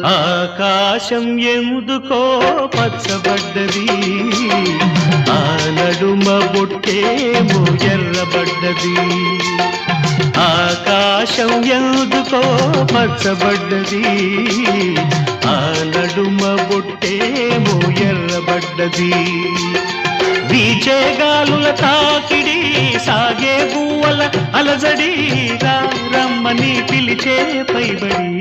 ఆకాశం ఎందుకో పచ్చబడ్డది, ఆ నడుమ బొట్టేమో ఎర్రబడ్డది. ఆకాశం ఎందుకో పచ్చబడ్డది, ఆ నడుమ బొట్టేమో ఎర్రబడ్డది. వీచే గాలుల తాకిడి, సాగే గువ్వల అలజడి, రమ్మని పిలిచే పైబడి.